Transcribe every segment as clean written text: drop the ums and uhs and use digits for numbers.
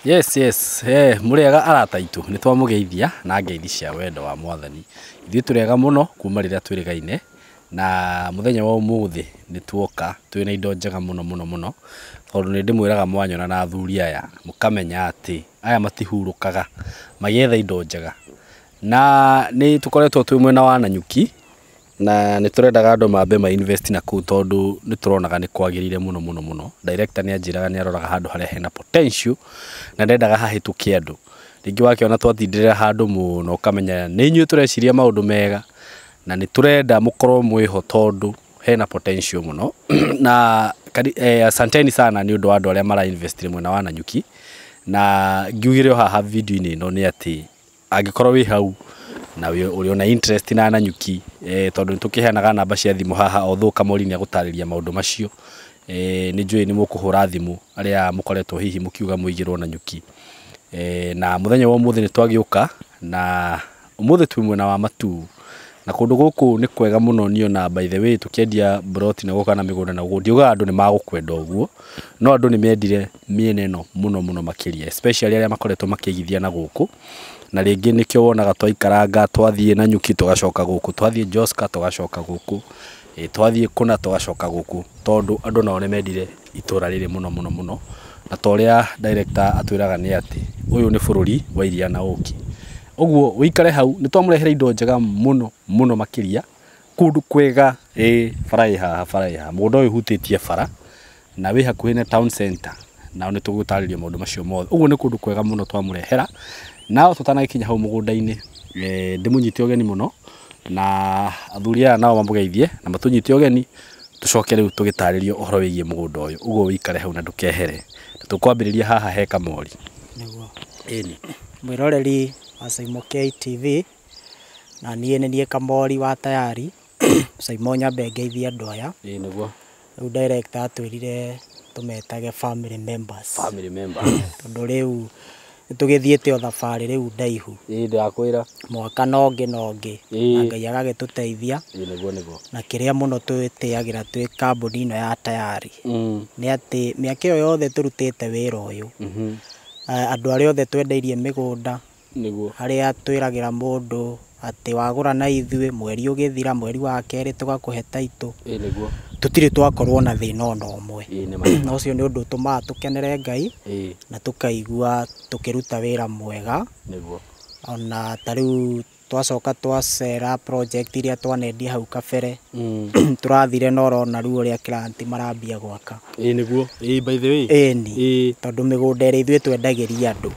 Yes. Muriega arata itu ni twamugeithia na ngeithi cia wendo wa Mwathani. Ithuĩ tũrega mũno kuma rĩrĩa twĩrĩgaine na muthenya wa ũmũthĩ nĩ tuoka twĩna indo njega mũno tondũ nĩ ndĩmwĩraga mwanyona na athuri aya mũkamenya atĩ aya matihurũkaga magĩetha indo njega na nĩ tũkoretwo twĩ mwena wa Nanyuki na nĩ tũrendaga andũ mambe ma invest na kũu tondũ nĩ tũronaga nĩ kwagĩrĩire mũno. Director nĩ anjĩraga nĩ aroraga handũ harĩa hena potential na ndendaga hahĩtũke andũ. Rĩngĩ wakĩona twatindĩrĩra handũ mũno ũkamenya nĩ inyuĩ tũreciria maũndũ mega na nĩ tũrenda mũkorwo mwĩho tondũ hena potential mũno na asanteni sana nĩ ũndũ wa andũ arĩa mara invest mwena wa Nanyuki na ngiugire haha video-inĩ ĩno nĩ atĩ angĩkorwo wĩ hau na uri ona interest na Nanyuki tondu nitukiheanaga namba cia thimu haha otho Kamori ni agutariria maundu macio ni njui ni mukuhura thimu aria mukoretwo hihi mukiuga muigirwo Nanyuki na muthenya wa umuthi ni twagiuka na umuthi twi mwena wa Matu na kundu guku ni kwega muno niona by the way tukiendia broti na goka na migunda na guo ndiuga andu ni magukwenda uguo no andu ni mendire miene no muno makiria especially aria makoretwo makigithia na guku na rĩngĩ nĩkĩo wonaga twaikaranga twathiĩ Nanyuki tugacoka guku twathiĩ Joska tugacoka guku twathiĩ Kuna tugacoka guku tondu andũ nao nĩmendire itura rĩrĩ muno na toria director atwĩraga nĩ atĩ ũyũ nĩ bũrũri wa iria na ũki ũguo wĩikare hau nĩ twamũrehera indo njega muno makiria kundu kwega faraiha mũgũnda ũyũ hutĩtie bara na wĩ hakuhĩ na town center na nĩ tũgũtarĩria maũndũ macio mothe ũguo nĩ kundu kwega muno twamũrehera nao tutanakinya hau mũgũnda-inĩ ndĩmũnyite ũgeni muno na athuri aya nao mamugeithie na matunyite ũgeni tucoke rĩu tũgĩtarĩrio ũhoro wĩgiĩ mũgũnda ũyũ ũguo wĩikare hau na ndũkehere tũkwambĩrĩria haha he Kamori nĩguo mwĩroreri wa Saimo K TV na niĩ Kamori wa tayari Saimo nyambe ngeithia andũ aya nĩguo rĩu director atwĩrire tũmetage family members tondũ rĩu tugithiĩte o thabarĩ rĩu ndaihu ndakwĩra mwaka nongĩ na Ngai agagĩtũteithia nĩguo na kĩrĩa mũno twĩtĩagĩra twĩ kambuni ĩno ya tayari nĩ atĩ mĩaka ĩyo yothe tũrutĩte wĩra ũyũ andũ arĩa othe twendeirie mĩgũnda nĩguo harĩa twĩragĩra mũndũ atĩ wagũra na ithuĩ mweri ũgĩthira mweri wa kerĩ tũgakũhe taitũ nĩguo tutirĩ twakorwo na thĩna ona ũmwe na ũcio nĩ ũndũ ũtũmaga tũkenere Ngai na tũkaigua tũkĩruta wĩra mwega nĩguo ona tarĩu twacoka twacera project iria twanendia hau kabere tũrathire na ũrona rĩu ũrĩa client marambia gwaka nĩguo by the way tondũ mĩgũnda ĩrĩa ithuĩ twendagĩria andũ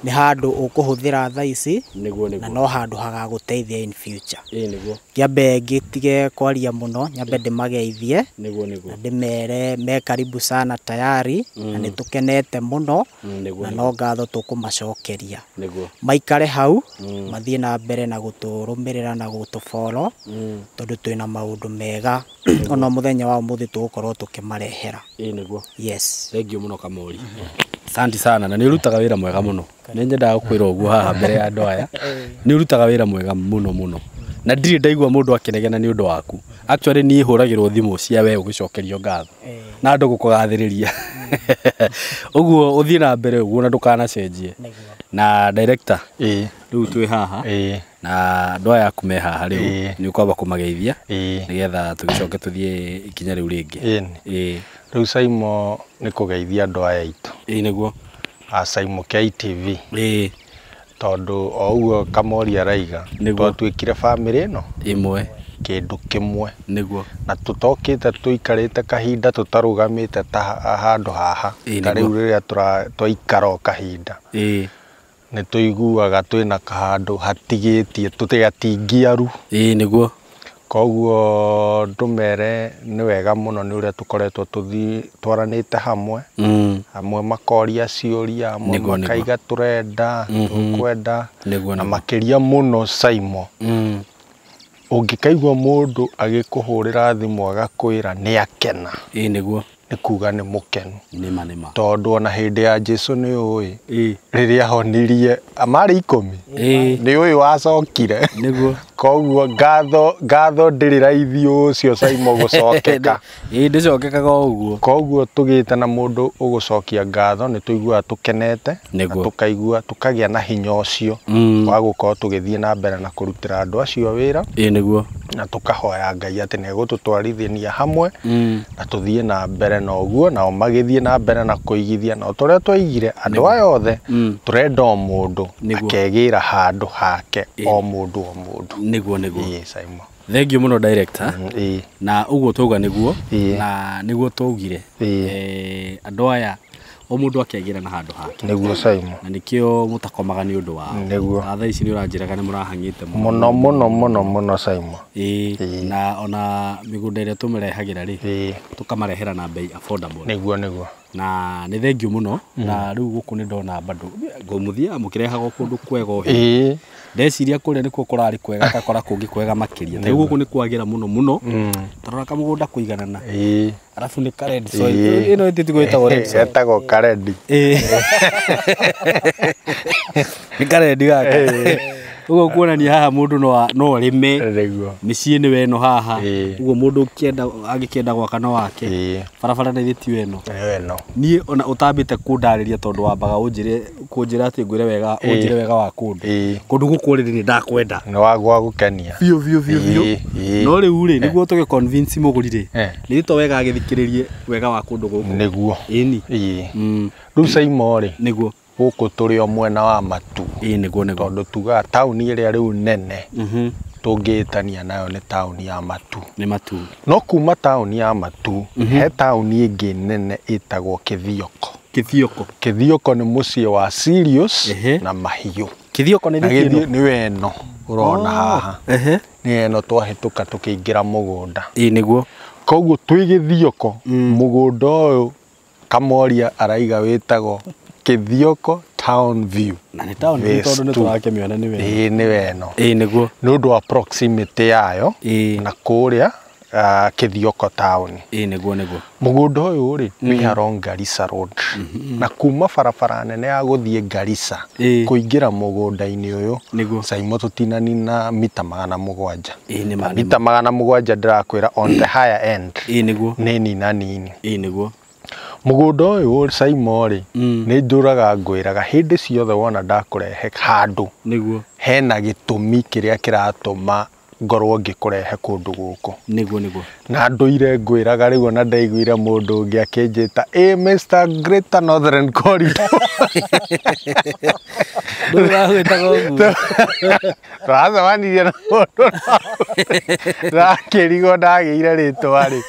nĩ handũ ũkũhũthĩra thaa ici na no handũ hagagũteithia in future nĩguo kĩambe ngĩtige kwaria mũno nyambe ndĩmageithie nĩguo na ndĩmere me karibu sana tayari na nĩ tũkenete mũno na no ngatho tũkũmacokeria maikare hau mathiĩ na mbere na gũtũrũmĩrĩra na gũtũfollow tondũ twĩna maũndũ mega ona muthenya wa ũmũthĩ tũgũkorwo tũkĩmarehera nĩguo yes thank you muno Kamori asante sana na nĩ ũrutaga wĩra mwega mũno nĩ nyendaga gũkwĩra ũguo haha mbere ya andũ aya nĩ ũrutaga wĩra mwega mũno na ndirĩ ndaigua mũndũ akĩnegena nĩ ũndũ waku actually niĩ hũragĩrwo thimũ cia we ũgĩcokerio ngatho na andũ gũkũgathĩrĩria ũguo ũthiĩ na mbere ũguo na ndũkanacenjie na director rĩu twĩ haha na andũ aya aku me haha rĩu nĩ ũkwamba kũmageithia nĩgetha tũgĩcoke tũthiĩ ikinya rĩu rĩngĩ rĩu Saimo nĩ kũgeithia andũ aya aitũ nĩguo Saimo K TV tondũ o ũguo Kamori araiga twatuĩkire family ĩno ĩmwe kĩndũ kĩmwe nĩguo na tũtokĩte tũikarĩte kahinda tũtarũgamĩte ta handũ haha ta rĩu rĩrĩa twaikara o kahinda nĩ tũiguaga twĩna kahandũ hatigĩtie tũtigatingiaru nĩguo koguo ndũmere nĩ wega mũno nĩ ũrĩa tũkoretwo twaranĩte hamwe makoria ciũria hamwe makaiga tũrenda tũkwenda na makĩria mũno Saimo ũngĩkaigua mũndũ agĩkũhũrĩra thimũ agakwĩra nĩ akena nĩguo nĩ kuga nĩ mũkenu nĩma tondũ ona hĩndĩ ya Jesũ nĩ ũĩ rĩrĩa ahonirie marĩ 10 nĩ ũĩ wacokire nĩguo koguo ngatho ndĩrĩ raithi ũcio Simon gũcokeka ndĩcokekaga ũguo koguo tũgĩte na mũndũ ũgũcokia ngatho nĩ tũiguaga tũkenete na tũkaigua tũkagĩa na hinya ũcio wa gũkorwo tũgĩthiĩ na mbere na kũrutĩra andũ acio wĩra nĩguo na tũkahoya Ngai atĩ nĩ egũtũtwarithania hamwe na tũthiĩ na mbere na ũguo nao magĩthiĩ na mbere na kũigithia na tũrĩa twaigire andũ aya othe tũrenda o mũndũ akegĩra handũ hake o mũndũ nĩguo Simon thengio mũno director na ũguo twauga nĩguo na nĩguo twaugire andũ aya o mũndũ akegĩra na handũ hake nĩguo Simon na nĩkĩo mũtakomaga nĩ ũndũ wao nĩguo thaa ici nĩ ũranjĩraga nĩ mũrahangĩte mũno Simon na ona mĩgũnda ĩrĩa tũmarehagĩra rĩ tũkamarehera na bei affordable nĩguo na nĩ thengio mũno na rĩu gũkũ nĩ ndona bado ngũmũthia mũkĩrehaga kũndũ kwega ndeciria kũrĩa nĩkuo kũrarĩ kwega kakora kũngĩ kwega makĩria ta gũkũ nĩ kwagĩra mũno tarora kamũgũnda kũiganana arabu nĩ red soil ĩno ĩtĩtigwo ĩtagwo red soil ĩtagwo red nĩ red gaka ũguo kuonania haha mũndũ no arĩme mĩciĩ nĩ weno haha ũguo mũndũ angĩkĩenda gwaka no wake barabara nĩ ti weno niĩ ona ũtambĩte kũndarĩria tondũ wambaga kũnjĩra atĩ ngwĩre wega wa kũndũ gũkũ rĩrĩ nĩ ndakwenda nĩ wagwa gũkenia biũ no rĩu rĩ nĩguo tũgĩ convince mũgũri rĩ nĩ to wega agĩthikĩrĩrie wega wa kũndũ gũkũ nĩguo ĩni rĩu Simon rĩ nĩguo gũkũ tũrĩ o mwena wa matu nĩguo tondũ tugaga taũni ĩrĩa rĩu nene tũngĩtania nayo nĩ taũni ya matu nĩ matu no kuma taũni ya matu he taũni ĩngĩ nene ĩtagwo Kithioko nĩ mũciĩ wa Sirius na mahiũ Kithioko nĩ weno ũrona haha nĩ weno twahĩtũka tũkĩingĩra mũgũnda nĩguo koguo twĩ Kithioko mũgũnda ũyũ Kamoria araiga wĩtagwo Kithioko Town View na nĩ town view tondũ nĩ tũrakĩmĩona nĩ weno nĩguo nĩ ũndũ wa proximity yayo na kũrĩa Kithioko town nĩguo mũgũnda ũyũ rĩ wĩ along Garissa Road na kuma barabara nene ya gũthiĩ Garissa kũingĩra mũgũnda-inĩ ũyũ Simon tũtinanina mita 700 mita 700 ndĩrakwĩra on the higher end nĩ nini nĩguo mũgũnda ũyũ Simon rĩ nĩ njũraga ngwĩraga hĩndĩ ciothe wona ndakũrehe handũ nĩguo hena gĩtũmi kĩrĩa kĩratũma ngorwo ngĩkũrehe kũndũ gũkũ nĩguo na ndũire ngwĩraga rĩu ona ndaiguire mũndũ ũngĩ akĩnjĩta Mr. Greater Northern Corridor ndũragwĩtaga ũguo tũracemanirie na mũndũ ndakĩrigwo ndagĩire rĩtwa rĩ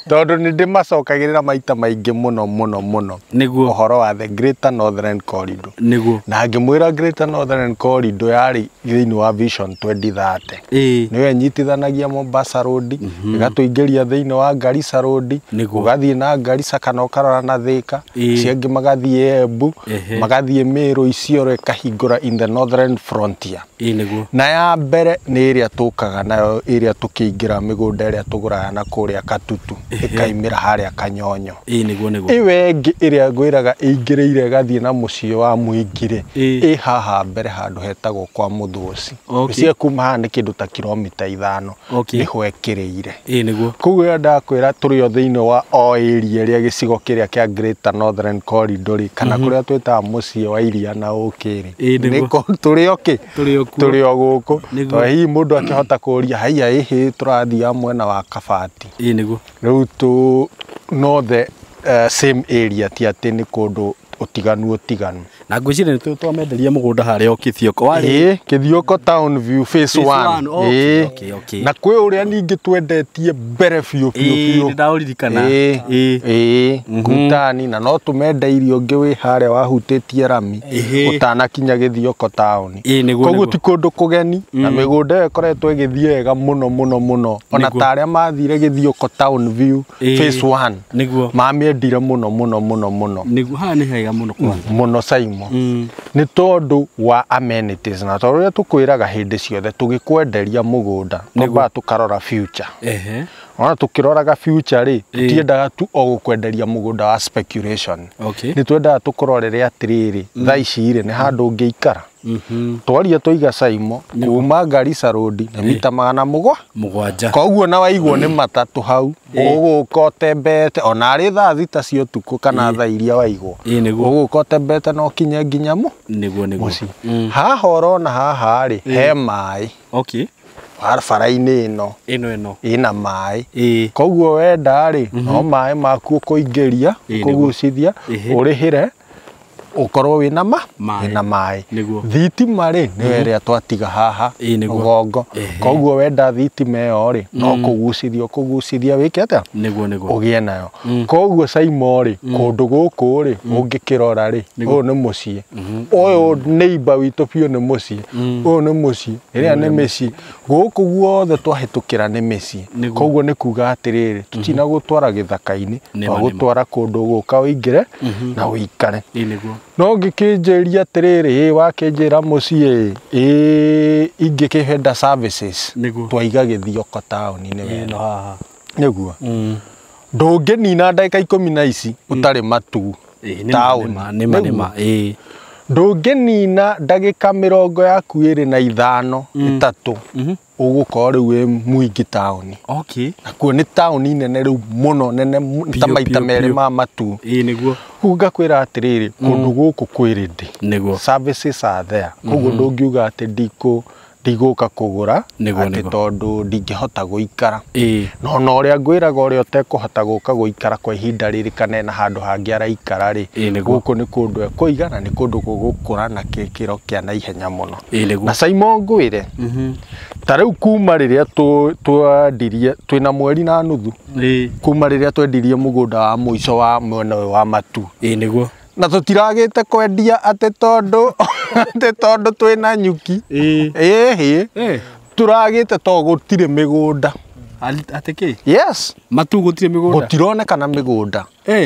tondũ nĩ ndĩmacokagĩrĩra maita maingĩ mũno nĩguo ũhoro wa the Greater Northern Corridor nĩguo na ngĩmwĩra Greater Northern Corridor yarĩ thĩinĩ wa Vision 2030 nĩwe nyitithanagia Mombasa Road ĩgatũingĩria thĩinĩ wa Garissa Road ũgathiĩ na Garissa kana ũkarora na Thika ciengĩ magathiĩ Embu magathiĩ Meru Isiolo ĩkahingũra in the Northern Frontier na ya mbere nĩ ĩrĩa tũkaga nayo ĩrĩa tũkĩingĩra mĩgũnda ĩrĩa tũgũraga na kũrĩa Katutu ĩkaimĩra harĩa Kanyonyo ĩwe ĩngĩ ĩrĩa ngwĩraga ĩingĩrĩire ĩgathiĩ na mũciĩ wa Mũingĩre ĩ haha mbere handũ hetagwo kwa Mũthũci cia kuma haha nĩ kĩndũ ta kilomita 5 nĩho ĩkĩrĩire koguo ndakwĩra tũrĩ o thĩinĩ wa o area ĩrĩa gĩcigo kĩrĩa kĩa Greater Northern Corridor kana kũrĩa twĩtaga mũciĩ wa iria na ũkĩrĩ nĩko tũrĩ o gũkũ tondũ hihi mũndũ akĩhota kũria haiya ĩhĩ tũrathiĩ mwena wa Kabati rĩu no the same area ti atĩ nĩ kũndũ ũtiganu na ngwĩciria nĩ twamenderia mũgũnda harĩa o Kithioko warĩ Kithioko Town View phase 1 na kwĩ ũrĩa ningĩ twendetie mbere biũ ndaũririkana Ngutani na no tũmendeirie ũngĩ wĩ harĩa wahutĩtie rami ũtanakinya Kithioko Town koguo ti kũndũ kũgeni na mĩgũnda ĩyo ĩkoretwo ĩgĩthiĩ wega mũno ona ta arĩa mathire Kithioko Town View phase 1 mamĩendire mũno nĩguo haha nĩ hega mũno Simon nĩ tondũ wa amenities na tondũ ũrĩa tũkwĩraga hĩndĩ ciothe tũgĩkwenderia mũgũnda twambaga tũkarora future ona tukiroraga future ri tutiendaga tu o gukwenderia mugunda wa speculation ni twendaga tukurorere atiriri thaa ici ri ni handu ngiikara twaria twiga Saimo kuma Garissa Road na mita 700 koguo na waigwo ni matatu hau uguka utembete ona ari thaa thita cio tuku kana thaa iria waigwo uguka utembete no kinye nginya mu niguo haha urona haha ri he mai barabara-inĩ ĩno ĩna maĩ koguo wenda rĩ no maĩ maku ũkũingĩria kũgucithia ũrĩhĩre ukorwo wina maĩ thitima ri ni ĩrĩa twatiga haha mũgongo koguo wenda thitima ĩyo ri no kũgucithia wĩke atĩa ũgĩe nayo koguo Saimo ri kũndũ gũkũ ri ũngĩkĩrora ri ũyũ nĩ mũciĩ ũyũ neighbor witũ biũ nĩ mũciĩ ũyũ nĩ mũciĩ ĩrĩa nĩ mĩciĩ gũkũ guothe twahĩtũkĩra nĩ mĩciĩ koguo nĩ kuga atĩrĩrĩ tutinagũtwara gĩthaka-inĩ twagũtwara kũndũ gũka ũingĩre na ũikare no ngĩkĩnjĩria atĩrĩrĩ wakĩnjĩra mũciĩ ingĩkĩhenda services twaiga Gĩthioko taũni-inĩ wena haha nĩguo ndũngĩnina ndagĩka 10 na ici ũtarĩ matu taũni ndũngĩnina ndagĩka 25 3 ũgũkorwo rĩu wĩ mũingĩ taũni nakuo nĩ taũni nene rĩu mũno nene ta maita merĩ ma matu nĩguo ngakwĩra atĩrĩrĩ kũndũ gũkũ kwĩrĩndĩ services are there koguo ndũngiuga atĩ ndigũka kũgũra atĩ tondũ ndingĩhota gũikara no na ũrĩa ngwĩraga ũrĩa ũtekũhota gũka gũikara kwa ihinda rĩrĩ kana na handũ hangĩ araikara rĩ gũkũ nĩ kũndũ ekũiga na nĩ kũndũ gũgũkũra na gĩkĩro kĩa naihenya mũno na Saimo ngwĩre ta rĩu kuma rĩrĩa twendirie twĩna mweri na nuthu kuma rĩrĩa twendirie mũgũnda wa mũico wa mwena wa matu nĩguo na tutiragĩte kwendia atĩ tondũ twĩna nyuki turagĩte to gũtirĩ mĩgũnda atĩkĩ yes matu gũtirĩ mĩgũnda gũtironekana mĩgũnda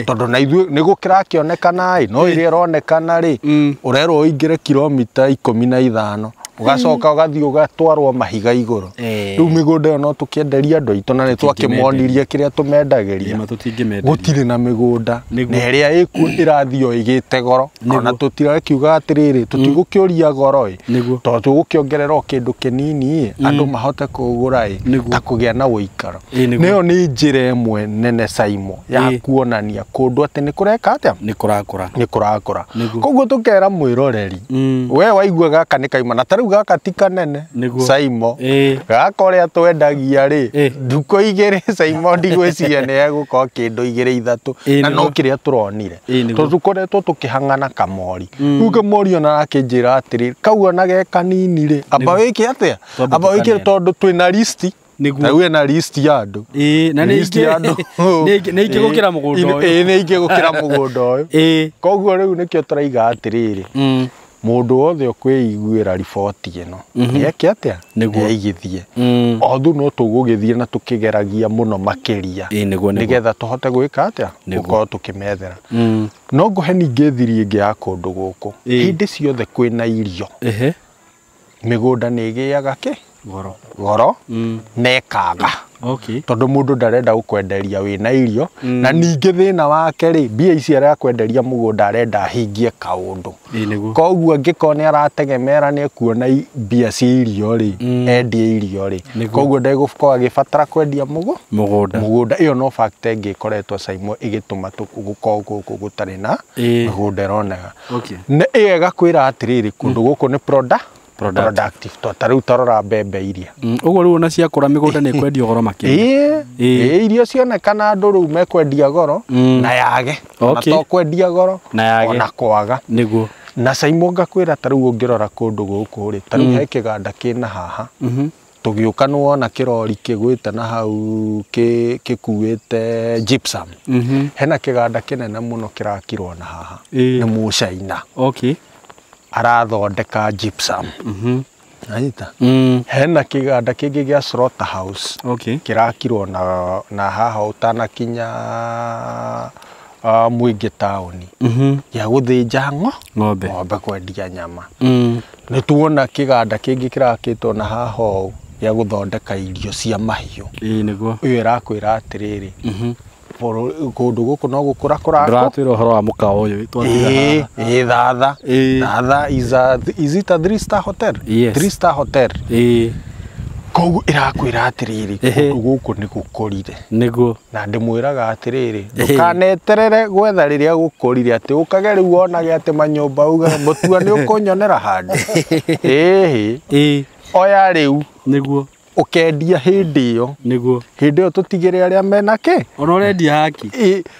tondũ na ithuĩ nĩ gũkĩrakĩonekana no ĩrĩa ĩronekana rĩ ũrerwo ũingĩre kilomita 15 ugacoka ugathii ugatwarwo mahiga iguru riu migunda ĩyo no tukĩenderia andũ aitũ na nĩ twakĩmonirie kĩrĩa tũmendagĩria gũtirĩ na mĩgũnda na ĩrĩa ĩrathio ĩgĩte goro ona tũtirakiuga atĩrĩrĩ tũtigũkĩũria goro tondũ tũgũkĩongerera kĩndũ kĩnini andũ mahote kũgũra ta kũgĩa na ũikaro nĩyo nĩ njĩra ĩmwe nene Saimo ya kuonania kũndũ atĩ nĩ kũreka atĩa nĩ kũrakũra koguo tũkera mwĩroreri we waigua gaka nĩ kaima na tarĩu gaka ti kanene Saimo gaka ũrĩa twendagia rĩ nduko igĩrĩ Saimo ndigwĩciria nĩ egũkorwo kĩndũ 2-3 na no kĩrĩa tũronire tondũ tũkoretwo tũkĩhang'ana kamori rĩu kamori ona akĩnjĩra atĩrĩ kau ona ge kanini rĩ amba wĩke atĩa amba wĩke tondũ twĩna list na we na list ya andũ na nĩ ingĩgũkĩra mũgũnda ũyũ nĩ ingĩgũkĩra mũgũnda ũyũ koguo rĩu nĩkĩo tũraiga atĩrĩrĩ mũndũ wothe ũkwĩiguĩra riboti ĩno nĩeke atĩa nĩigithie othu no tũgũgĩthiĩ na tũkĩgeragia mũno makĩria nĩgetha tũhote gwĩka atĩa gũkorwo tũkĩmethera no ngũhe ningĩ thiri ĩngĩ ya kũndũ gũkũ hĩndĩ ciothe kwĩna irio mĩgũnda nĩ ĩgĩaga goro na ĩkaga tondũ mũndũ ndarenda gũkwenderia wĩna irio na ningĩ thĩna wake rĩ mbia ici arakwenderia mũgũnda arenda ahingie kaũndũ koguo angĩkorwo nĩ arategemera nĩ ekuona mbia cia irio rĩ endie irio rĩ koguo ndegũkorwo agĩbatara kwendia mũgũnda ĩyo no factor ĩngĩ ĩkoretwo Saimo ĩgĩtũma gũkorwo gũkũ gũtarĩ na mĩgũnda ĩroneka na ĩyo ĩgakwĩra atĩrĩrĩ kũndũ gũkũ nĩ productive tarĩu tarora mbembe iria ũguo rĩu ona ciakũra mĩgũnda nĩ kwendio goro makĩria irio cionekana andũ rĩu mekwendia goro na yage ona to kwendia goro ona kwaga nĩguo na Saimo ngakwĩra tarĩu ũngĩrora kũndũ gũkũ rĩ tarĩu he kĩganda kĩna haha tũgĩũka nĩ wona kĩrori kĩgwĩte na hau gĩkuĩte gypsum hena kĩganda kĩnene mũno kĩrakirwo na haha nĩ Mũcaina arathondeka gypsum aita hena kĩganda kĩngĩ gĩa slaughterhouse kĩrakirwo na haha ũtanakinya Mwingi taũni ya gũthĩnja ng'ombe kwendia nyama nĩ tuona kĩganda kĩngĩ kĩrakĩtwo na haha gĩa gũthondeka irio cia mahiũ. Nĩguo. Ũyũ ĩrakwĩra atĩrĩrĩ, kũndũ gũkũ no gũkũra kũrakũ. Ndĩratwĩra ũhoro wa mũkawa ũyũ twathiga haha. Thatha is it a 3-star hotel? Yes. 3-star hotel. Koguo ĩrakwĩra atĩrĩrĩ, kũndũ gũkũ nĩ gũkũrire. Nĩguo. Na ndĩmwĩraga atĩrĩrĩ, ndũkaneterere gwetha rĩrĩa gũkũrire atĩ ũkage rĩu wonage atĩ manyũmba uga mũtua nĩ ũkũnyonera handũ. Oya rĩu. Nĩguo. Ũkendia hĩndĩ ĩyo. Nĩguo. Hĩndĩ ĩyo tũtigĩre arĩa mena kĩ? Ona ũrendia haki.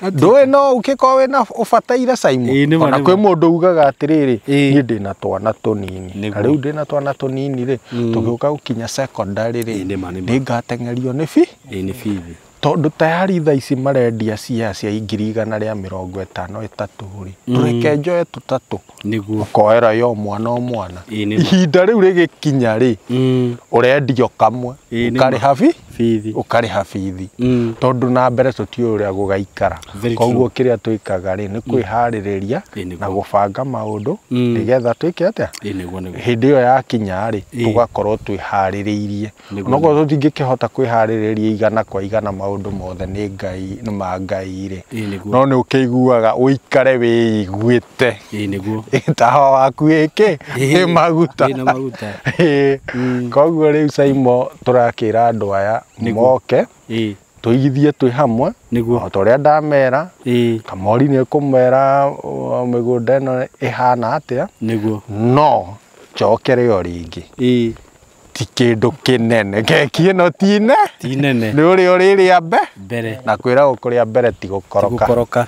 Ndũĩ no ũngĩkorwo wĩna ũbataire Simon. Ona kwĩ mũndũ ugaga atĩrĩrĩ, niĩ ndĩna twana tũnini. Na rĩu ndĩna twana tũnini rĩ, tũgĩũka gũkinya secondary rĩ, nĩngateng'erio nĩ nĩ bithi. Tondũ tayari thaa ici marendia cia 153 rĩ. Tũreke njoe tũtatũ. Nĩguo. Ũkoera yo mwana o mwana. Ihinda rĩu rĩgĩkinya rĩ, ũrendio kamwe, ũkarĩha bithi. Ũkarĩha bithi. Tondũ na mbere tũtiũĩ ũrĩa gũgaikara. Koguo kĩrĩa twĩkaga rĩ, nĩ kwĩharĩrĩria na gũbanga maũndũ nĩgetha twĩke atĩa. Hĩndĩ ĩyo yakinya rĩ, tũgakorwo twĩharĩrĩirie. Onokorwo tũtingĩkĩhota kwĩharĩrĩria igana kwa igana maũndũ mothe nĩ Ngai, nĩ ma Ngai rĩ. No nĩ ũkĩiguaga ũikare wĩiguĩte. Tawa waku ĩkĩ nĩ maguta. Koguo rĩu Simon tũrakĩra andũ aya moke tũigithie twĩ hamwe. O ta ũrĩa ndamera, Kamori nĩ kũmera mĩgũnda ĩno ĩhana atĩa. No njokere o rĩngĩ. Ti kĩndũ kĩnene. Keki ĩno ti nene. Nĩ ũrĩa ũrĩrĩa mbere. Na kwĩra gũkũrĩa mbere ti gũkoroka.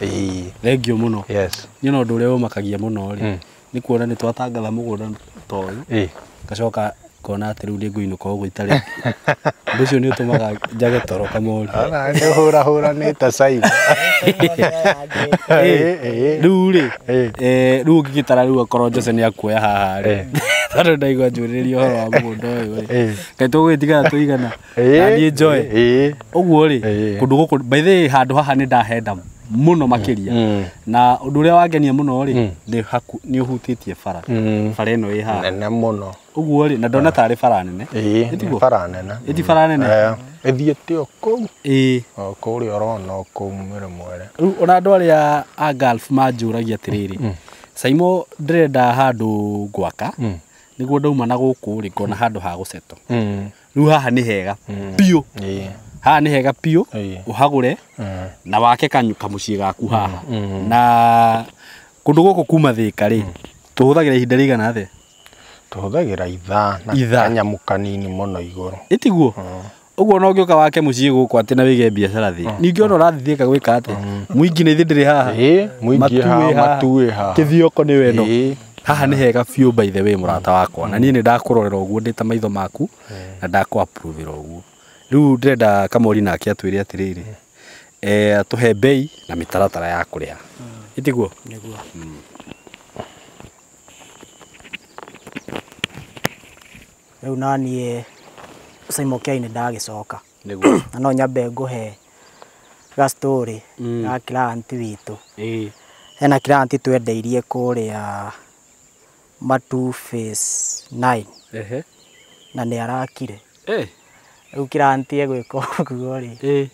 Thengio mũno. Yes. Niĩ no ũndũ ũrĩa ũmakagia mũno rĩ, nĩ kuona nĩ twatangatha mũgũnda ta ũyũ. Gacoka kona atĩ rĩu nĩ ngũinũka ũguo itarĩ. Ũndũ ũcio nĩ ũtũmaga njage toro Kamori. Nĩ hũranĩte Simon. Rĩu rĩ, rĩu ũngĩgĩtara rĩu akorwo Jose nĩ akuoya haha rĩ. Tondũ ndaigua njũrĩrĩria ũhoro wa mũgũnda ũyũ rĩ. Kaĩ tũgũgĩtigana tũigana. Na niĩ njoe. Ũguo rĩ, kũndũ gũkũ by the way handũ haha nĩ ndahenda mũno makĩria. Na ũndũ ũrĩa wangenia mũno rĩ, nĩ ũhutĩtie bara. Bara ĩno ĩ haha. Nene mũno. Ũguo rĩ, na ndona tarĩ bara nene. Nĩ bara nene. Ĩti bara nene. Ĩthiĩte o kũu. O kũrĩa ũrona o kũu mwĩrĩ mwere. Rĩu ona andũ arĩa a Gulf manjũragia atĩrĩrĩ, Simon ndĩrenda handũ gwaka. Nĩguo ndauma na gũkũ rĩ, ngona handũ ha gũceto. Rĩu haha nĩ hega biũ. Haha nĩ hega biũ, ũhagũre na wake kamũciĩ gaku haha. Na kũndũ gũkũ kuma Thĩka rĩ, tũhũthagĩra ihinda rĩigana atĩa? Tũhũthagĩra ithaa na kanyamũ kanini mũno igũrũ. Ĩtiguo? Ũguo no ũngĩũka wake mũciĩ gũkũ atĩ na wĩige biacara thĩ. Ningĩ ona ũrathiĩ Thĩka gwĩka atĩa? Mũingĩ nĩ ndĩrĩ haha. Mũingĩ haha, matuĩ haha. Kĩthioko nĩ wendo. Haha nĩ hega biũ by the way mũrata wakwa. Na niĩ nĩ ndakũrorera ũguo ndĩ ta maitho maku na ndakũ-approve ũguo. Rĩu ndĩrenda Kamori nake atwĩre atĩrĩrĩ, tũhe bei na mĩtaratara ya kũrĩha. Ĩtiguo? Nĩguo. Rĩu naniĩ Simon Kĩai nĩ ndagĩcoka. Nĩguo. Na no nyambe ngũhe ga-story ga client witũ. Hena client twendeirie kũrĩa Matu phase 9. Na nĩ arakire. Rĩu client egwĩka ũguo rĩ.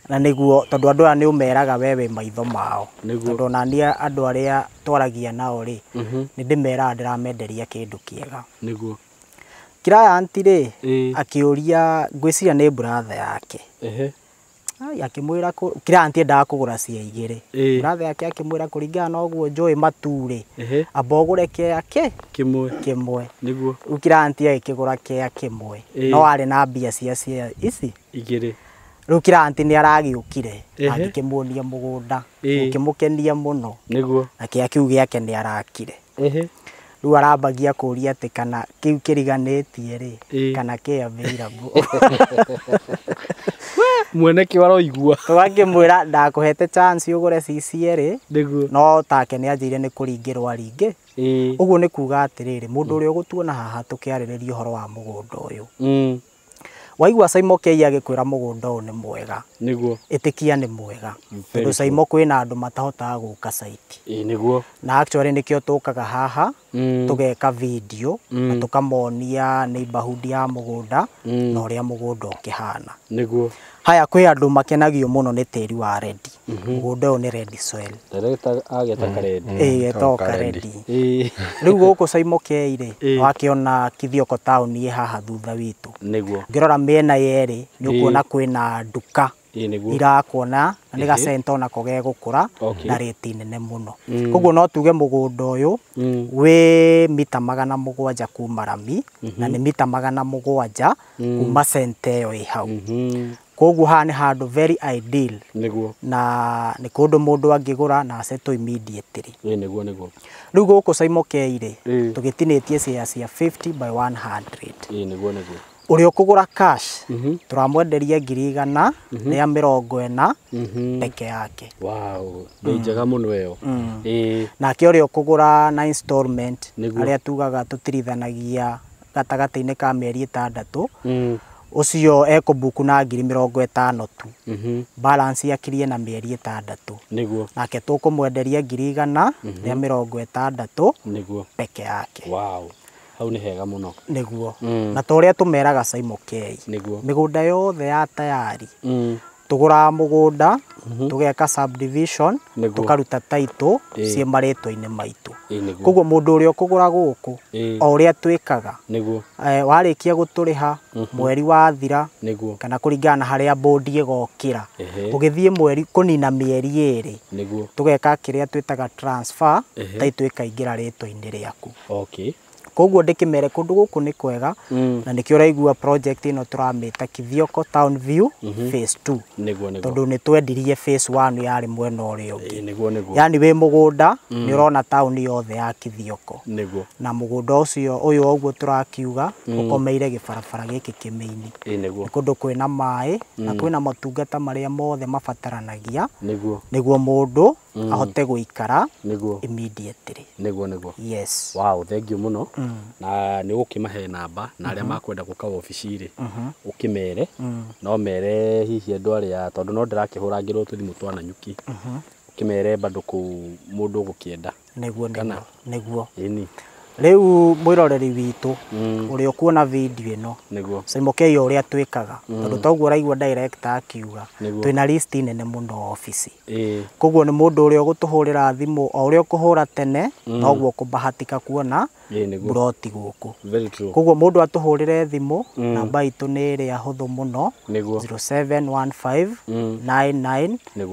Na nĩguo tondũ andũ aya nĩ ũmeraga we maitho mao. Tondũ ona niĩ andũ arĩa twaragia nao rĩ, nĩ ndĩmeraga ndĩramenderia kĩndũ kĩega. Nĩguo. Client rĩ, akĩũria ngwĩciria nĩ brother yake. Akĩmwĩra client endaga kũgũra cia igĩrĩ. Brother yake akĩmwĩra kũringana na ũguo njũĩ Matu rĩ, amba ũgũre kĩa kĩmwe. Nĩguo. Rĩu client agĩkĩgũra kĩa kĩmwe. No arĩ na mbia cia ici igĩrĩ. Rĩu client nĩ aragĩũkire angĩkĩmuonia mũgũnda, ũkĩmũkenia mũno. Nĩguo. Na kĩa kĩu gĩake nĩ arakire. Rĩu arambagia kũria atĩ kana kĩu kĩriganĩtie rĩ, kana kĩ available. Mwene kĩo aroigua. Tũgakĩmwĩra ndakũhete chance ũgũre CCR. Nĩguo. No take nĩ anjĩire nĩ kũringĩrwo aringĩ. Ũguo nĩ kuga atĩrĩrĩ, mũndũ ũrĩa ũgũtuona haha tũkĩarĩrĩria ũhoro wa mũgũnda ũyũ. Waigua Simon Kĩai agĩkwĩra mũgũnda ũyũ nĩ mwega. Nĩguo. Ĩtĩkia nĩ mwega. Tondũ Simon kwĩna andũ matahotaga gũka site. Nĩguo. Na actually nĩkĩo tũkaga haha tugeka video na tukamonia neighborhood ya mugunda na uria mugunda ukihana niguo haya kwi andu makenagio muno ni tiri wa red mugunda uyu ni red soil director ageta karedi etoka red riu guku Saimoke wakiona Kithioko town ye haha thutha witu niguo ngirora miena yeri ni ukuona kwina nduka irakuona na ni gacenta ona koge gukura na rate nene muno koguo no tuge mugunda uyu wi mita 700 kuma rami na ni mita 700 kuma center yo hau koguo ha ni handu very ideal niguo na ni kundu mundu angigura na aseto immediately niguo riu guku Saimoke tugitinitie shares ya 50 by 100 niguo urio kugura cash turamwenderia 100 ya 40 peke yake wow bei njega muno iyo na ke urio kugura na installment aria tugaga tutirithanagia gatagati-ini ka mieri 6 ucio ekubuku na 50 tu balance yakirie na mieri 6 niguo nake tukumwenderia 100 ya 60 niguo peke yake wow hau ni hega muno niguo na toria tumeraga Saimoke niguo migunda yothe ya tayari tugura mugunda tugeka subdivision tukaruta title cie maritwa-ini maitu koguo mundu uria kugura guku o uria twikaga niguo warikia guturiha mweri wathira niguo kana kuringana haria board igokira ugithie mweri kunina mieri eri niguo tugeka kiria twitaga transfer title ikaingira ritwa-ini riaku okay koguo ndikimere kundu guku ni kwega na nikio raigua project ino turamita Kithioko Town View phase 2 niguo tondu ni twendirie phase 1 yari mwena uria ungi niguo yani wi mugunda ni urona town yothe ya Kithioko niguo na mugunda ucio uyu oguo turakiuga ukomeire gibarabara giki kimeini niguo kundu kwina mai na kwina matungata maria mothe mabataranagia niguo mundu ahote guikara niguo immediately niguo yes wow thank you muno na ni gukimahe namba na aria makwenda guka ofici ukimere no mere hihi andu aria tondu no ndirakihura ngiro tuthimu twana nyuki ukimere bado ku mundu gukienda niguo ini riu mwiroreri witu uri ukuona video ino niguo Saimoke uria twikaga tondu toguo raigua director akiuga twina list nene muno office koguo ni mundu uria gutuhurira thimu o uria ukuhura tene noguo kubahatika kuona broti guku very true koguo mundu atuhurire thimu namba itu ni iri ahuthu muno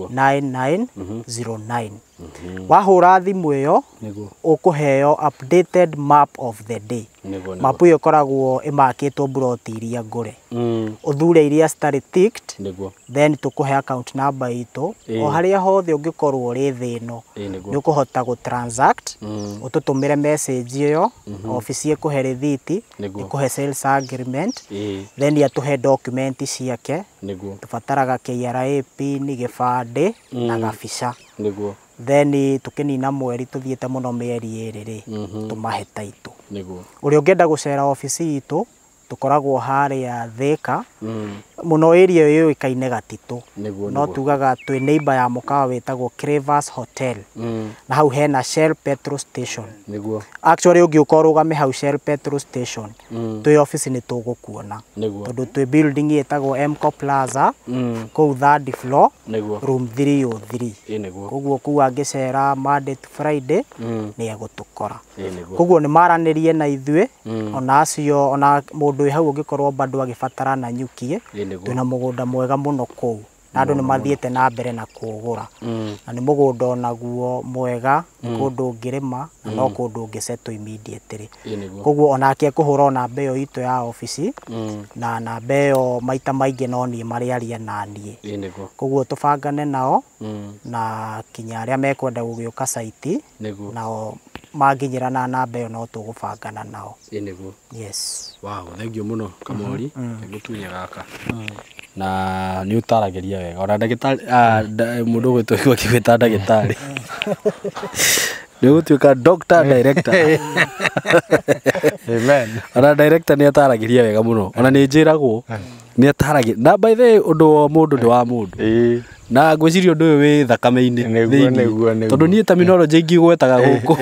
0715999909 wahura thimu iyo ukuheo updated map of the day map iyo koragwo imakitwo broti iria ngure uthure iria start ticked then tukuhe account number itu o haria hothe ungikorwo uri thino ni ukuhota gu transact ututumire message iyo office ikuhe receipt ikuhe sales agreement then yatuhe document ciake tubataraga KRA pin gibande na gabica then tukinina mweri tuthiete muno mieri eri tumahe title uri ungienda gucera office itu tukoragwo haria Thika muno area iyo ikaine Gatito no tugaga twi neighbor ya mukawa wetagwo Crevas Hotel na hau hena Shell petrol station actually ungiuka urugame hau Shell petrol station twi office ni tugukuona tondu twi building yetagwo Mco Plaza kou 3rd floor room 303 koguo ku angicera Monday to Friday ni egutukora koguo ni maranirie na ithue ona acio ona mundu hau ungikorwo bado agibatara na nyukie twina mugunda mwega muno kou na andu ni mathiete na mbere na kugura na ni mugunda onaguo mwega kundu ungirima no kundu ungiseto immediately koguo onake kuhura na mbeo itu ya office na na mbeo maita maingi no ni mariaria na nie koguo tubangane nao na kinya aria mekwenda gugiuka site nao maginyirana na mbeo no tugubangana nao yes wow thank you muno Kamori ngutunye gaka na ni utarageria wega ona ndagitari mundu gwitwo kiwita ndagitari Nĩgũtuĩka doctor director. Amen. Ona director nĩ ataragĩria wega mũno. Ona nĩ njĩragwo nĩ ataragĩria. Na by the way ũndũ wa mũndũ ndĩ wa mũndũ. Na ngwĩciria ũndũ ũyũ wĩ thakame-inĩ thĩinĩ. Tondũ niĩ terminology ingĩgwetaga gũkũ.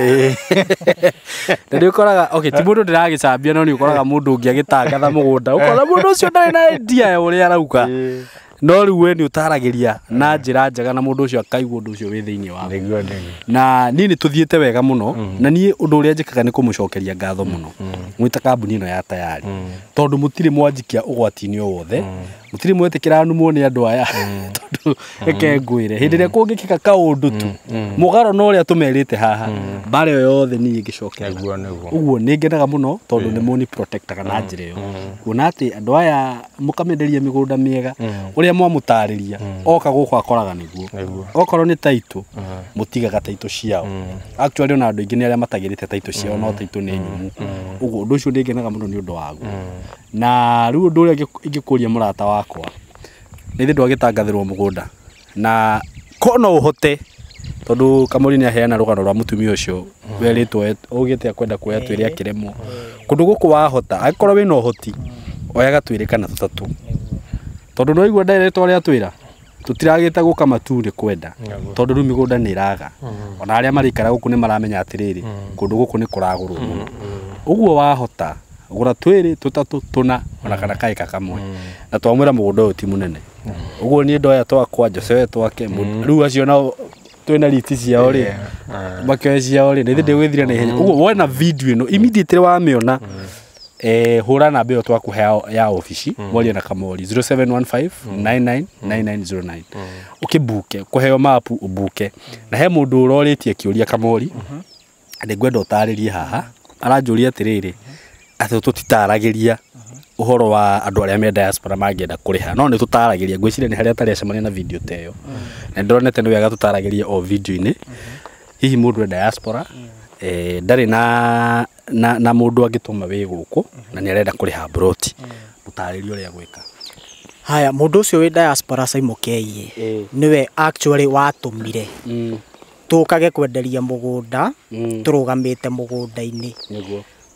Na nĩ ũkoraga okay ti mũndũ ndĩragĩcambia no nĩ ũkoraga mũndũ ũngĩ agĩtangatha mũgũnda. Ũkora mũndũ ũcio ndarĩ na idea ũrĩa arauga. No rĩu we nĩ ũtaragĩria na njĩra njega na mũndũ ũcio akaigua ũndũ ũcio wĩ thĩinĩ wa. Na niĩ nĩ tũthiĩte wega mũno na niĩ ũndũ ũrĩa njĩkaga nĩ kũmũcokeria ngatho mũno mwĩta kambuni ĩno ya Tayari tondũ mũtirĩ mwanjikia ũgwati-inĩ o wothe mũtirĩ mwetĩkĩra numwo nĩ andũ aya tondũ reke ngwĩre hĩndĩ ĩrĩa kũngĩkĩka kaũndũ tu mũgaro na ũrĩa tũmerĩte haha mbara ĩyo yothe niĩ ingĩcokera ũguo nĩ ngenaga mũno tondũ nĩ mũni protectaga na njĩra ĩyo kuona atĩ andũ aya mũkamenderia mĩgũnda mĩega ũrĩa mwamũtarĩria oka gũkũ akoraga nĩguo okorwo nĩ taitũ mũtigaga taitũ ciao actually ona andũ aingĩ nĩ arĩa matagĩrĩte taitũ ciao no taitũ nĩ nyumu ũguo ũndũ ũcio nĩ ngenaga mũno nĩ ũndũ waguo na rĩu ũndũ ũrĩa ingĩkũria mũrata wakwa nĩ thĩ ndwagĩtangathĩrwo mũgũnda na ko no ũhote tondũ Kamũri nĩ aheana rũgano rwa mũtumia ũcio werĩtwo ũgĩte akwenda kuoya twĩrĩ akĩremwo kũndũ gũkũ wahota angĩkorwo wĩna ũhoti oyaga twĩrĩ kana tũtatũ tondũ no igua director ũrĩa twĩra tutiragĩta gũka matũrĩ kwenda tondũ rĩu mĩgũnda nĩ iraga ona arĩa marikara gũkũ nĩ maramenya atĩrĩrĩ kũndũ gũkũ nĩ kũragũrwo mũno ũguo wahota gũra twĩrĩ tũtatũ tũna ona kana kaĩka kamwe na twamwĩra mũgũnda ũyũ ti mũnene ũguo niĩ ndoya twakwa Jose twake rĩu acio nao twĩna liti ciao rĩ makĩoya ciao rĩ nĩ ndĩgwĩthira na ihenya ũguo wona video ĩno immediately wamĩona hũra namba ĩyo twakũhe ya ofici moria na Kamori 0715999909 ũkĩbuke kũheo mapu ũbuke na he mũndũ ũrorĩtie kĩũria Kamori nĩ ngwenda ũtarĩrie haha aranjũria atĩrĩrĩ atĩ tũtitaragĩria ũhoro wa andũ arĩa me diaspora mangĩenda kũrĩha no nĩ tũtaragĩria ngwĩciria nĩ harĩa tarĩ acemania na video ta ĩyo na ndĩronete nĩ wega tũtaragĩria o video-inĩ hihi mũndũ wa diaspora ndarĩ na mũndũ angĩtũma wĩ gũkũ na nĩ arenda kũrĩha broti mũtarĩrie ũrĩa gwĩka haya mũndũ ũcio wĩ diaspora Simon Keye niwe actually watũmire tũkage kwenderia mũgũnda tũrũgamĩte mũgũnda-inĩ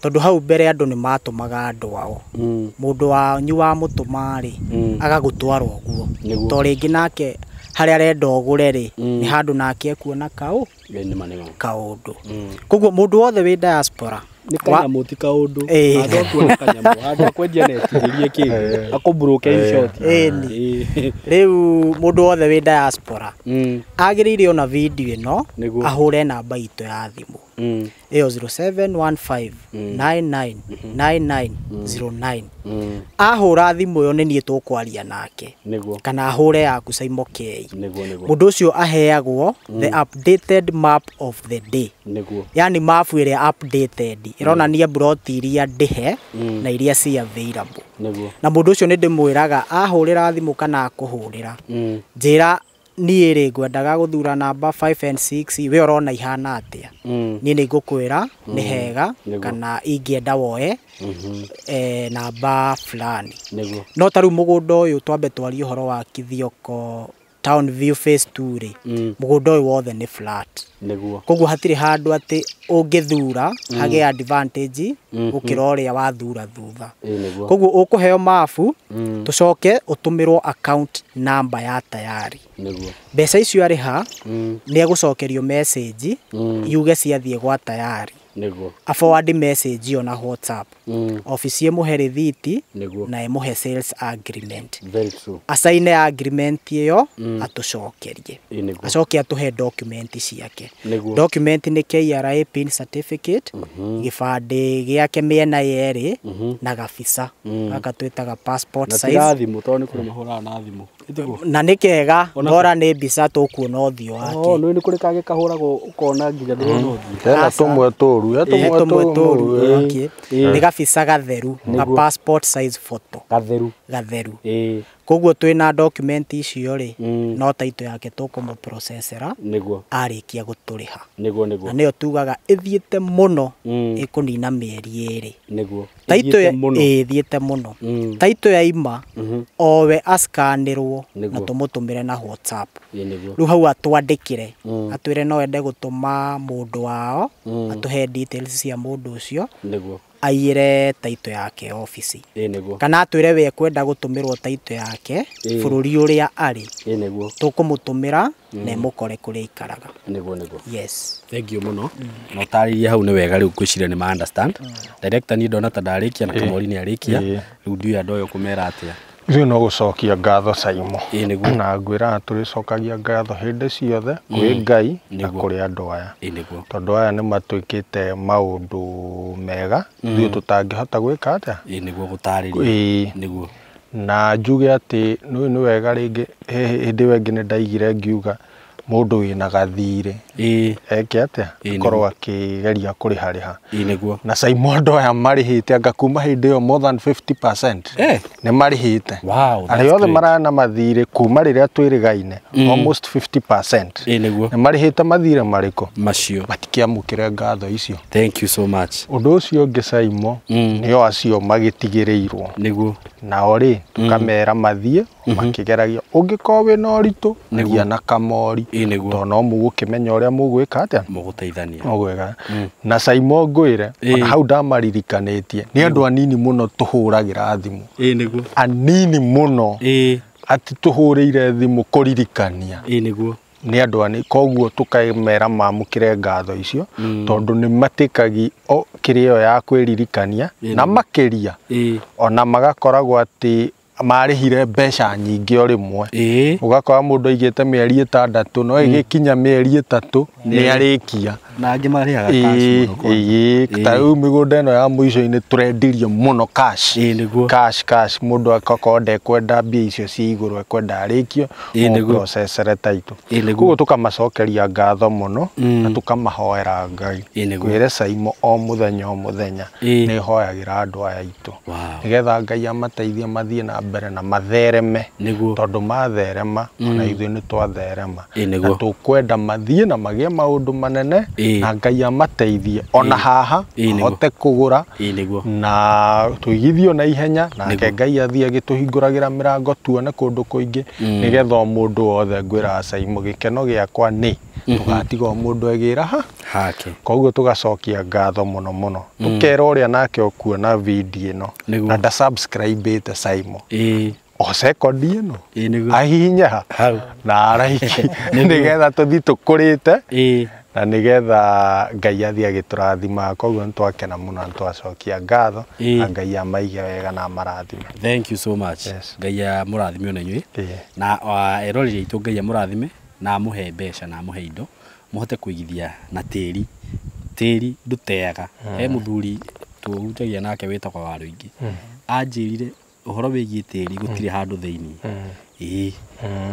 tondũ hau mbere andũ nĩ matũmaga andũ ao mũndũ wanyu wa mũtũmarĩ agagũtwara ũguo to rĩngĩ nake harĩa arenda ũgũre rĩ nĩ handũ nake ekuona kaũndũ koguo mũndũ wothe wĩ diaspora nĩ kanyamũ ti kaũndũ handũ akuona kanyamũ handũ akwendia netithĩrie kĩndũ akũmbũrũke inshort rĩu mũndũ wothe wĩ diaspora agĩrĩire ona video ĩno ahũre namba itũ ya thimũ ĩyo 0715999909 ahũra thimũ ĩyo nĩ niĩ tũkwaria nake kana ahũre yaku Simon Keye mũndũ ũcio aheagwo the updated map of the day yani mapu ĩrĩa updated ĩronania broti iria ndĩhe na iria ci available na mũndũ ũcio nĩ ndĩmwĩraga ahũrĩra thimũ kana akũhũrĩra njĩra niĩ rĩ ngwendaga gũthura namba 5 and 6 we ũrona ihana atĩa niĩ nĩ ngũkwĩra nĩ hega kana ingĩenda woe namba fulani no tarĩu mũgũnda ũyũ twambe twarie ũhoro wa Kithioko Town View Phase 2 rĩ mũgũnda ũyũ wothe nĩ flat koguo hatirĩ handũ atĩ ũngĩthura hage advantage gũkĩra ũrĩa wathura thutha koguo ũkũheo mabu tũcoke ũtũmĩrwo account number ya Tayari mbeca icio arĩha nĩ egũcokerio message yuge ciathiĩ gwa Tayari a forward message on a WhatsApp office ĩmũhe rĩthiti na ĩmũhe sales agreement asaine agreement ĩyo atũcokerie acoke atũhe document ciake document nĩ KRA pin certificate gĩbandĩ gĩake mĩena yerĩ na gabica gaka twĩtaga passport size na thimũ tondũ nĩ kũrĩ mahũraga na thimũ na nĩ kega bora nĩ mbica tũkuona ũthiũ wake nĩ kũrĩ kangĩ kahũragwo ũkona nginya ndĩrona ũthiũ hena tũmwe tũru nĩ gabica gatheru na passport size photo gatheru koguo twina document icio ri no taito yake tukumu processera niguo arikia guturiha niguo na niyo tugaga ithiete muno ikunina mieri eri niguo taito ithiete muno taito ya ima owe askanirwo na tumutumire na WhatsApp riu hau atwandikire atwire no ende gutuma mundu wao atuhe details cia mundu ucio niguo aire taito yake office kana atwire we kwenda gutumirwo taito yake bururi uria ari tukumutumira na mukore kuria ikaraga niguo yes thank you muno no taririe hau ni wega riu kwicire ni ma understand director ni ndona ta ndarikia na Kamori ni arikia riu ndiu andu yo kumera atia Ithuĩ no gũcokia ngatho Saimo na ngwĩra tũrĩcokagia ngatho hĩndĩ ciothe kwĩ Ngai na kũrĩ andũ aya tondũ aya nĩ matwĩkĩte maũndũ mega ithuĩ tũtangĩhota gwĩka atĩa nĩguo gũtarĩria nĩguo na njuge atĩ nĩ wega rĩngĩ hĩndĩ ĩyo ĩngĩ nĩ ndaigire ngiuga mũndũ wĩna gathirĩ eke atĩa akorwo akĩgeria kũrĩha na Saimo andũ aya marĩhĩte anga kuma hĩndĩ ĩyo more than 50% nĩ marĩhĩte arĩa othe marana mathirĩ kuma rĩrĩa twĩrĩgaine almost 50% nĩ marĩhĩte mathirĩ marĩkũ macio matikĩamũkĩre ngatho icio thank you so much ũndũ ũcio ũngĩ Saimo nĩo acio magĩtigĩrĩirwo nĩguo nao rĩ tũkamera mathiĩ makĩgeragia ũngĩkorwo wĩna ũritũ gĩa na Kamori tondũ no mũgũkĩmenya ũrĩa mũgwĩka atĩa mũgũteithania mũgwĩka na Saimo ngwĩre hau ndamaririkanĩtie nĩ andũ anini mũno tũhũragĩra thimũ nĩguo anini mũno atĩ tũhũrĩire thimũ kũririkania nĩguo nĩ andũ anini koguo tũkamera mamũkĩre ngatho icio tondũ nĩ matĩkagi kĩrĩa ĩyo ya kwĩririkania na makĩria ona magakoragwo atĩ marĩhire mbeca nyingĩ o rĩmwe ũgakora mũndũ aigĩte mĩeri 6 no ĩgĩkinya mĩeri 3 nĩ arĩkia na angĩ marĩhaga cash ta rĩu mĩgũnda ĩno ya mũico-inĩ tũrendirie mũno cash mũndũ akakorwo ndekwenda mbia icio cia igũrũ ekwenda arĩkio processere taito koguo tũkamacokeria ngatho mũno na tũkamahoera Ngai kwĩre Saimo o mũthenya nĩ hoyagĩra andũ aya aitũ nĩgetha Ngai amateithie mathiĩ na mbere na mathereme tondũ matherema na ithuĩ nĩ twatherema na tũkwenda mathiĩ na magĩe maũndũ manene na Ngai amateithie ona haha ahote kũgũra na tũigithio na ihenya nake Ngai athiĩ agĩtũhingũragĩra mĩrango tuone kũndũ kũingĩ nĩgetha o mũndũ wothe ngwĩra Saimo gĩkeno gĩakwa nĩ tũgatiga o mũndũ egĩra hake koguo tũgacokia ngatho mũno tũkera ũrĩa nake ũkuona video ĩno na nda subscribe ĩte Saimo o sekondi ĩno ahihinya na araiki nĩgetha tũthiĩ tũkũrĩte na nĩgetha Ngai athiĩ agĩtũrathima koguo nĩtwakena mũno na twacokia ngatho na Ngai amaige wega na amarathime thank you so much Ngai amũrathime ona inyuĩ na eroreri aitũ Ngai amũrathime na amũhe mbeca na amũhe indo mũhote kũigithia na tĩri ndũteaga he mũthuri tũhutagia nake wĩtagwo Warũingĩ anjĩrire ũhoro wĩgiĩ tĩri gũtirĩ handũ thĩinĩ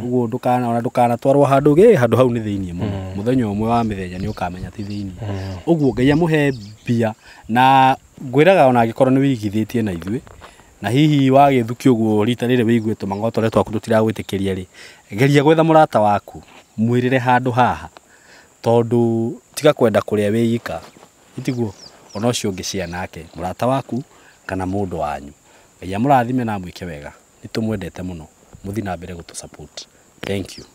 ũguo ndũkanatwarwo handũ hau nĩ thĩinĩ mũno mũthenya ũmwe wa mĩthenya nĩ ũkamenya ti thĩinĩ ũguo Ngai amũhe mbia na ngwĩraga ona angĩkorwo nĩ wĩigithĩtie na ithuĩ na hihi wagĩthukio ũguo rita rĩrĩ wĩigue tũmang'otore twaku tũtiragwĩtĩkĩria rĩ geria gwetha mũrata waku mwĩrĩre handũ haha tondũ tiga kwenda kũrĩa wĩika itiguo ona ũcio ũngĩ cianake mũrata waku kana mũndũ wanyu Ngai amũrathime na mwĩke wega nĩ tũmwendete mũno mũthi na mbere gũtũ support thank you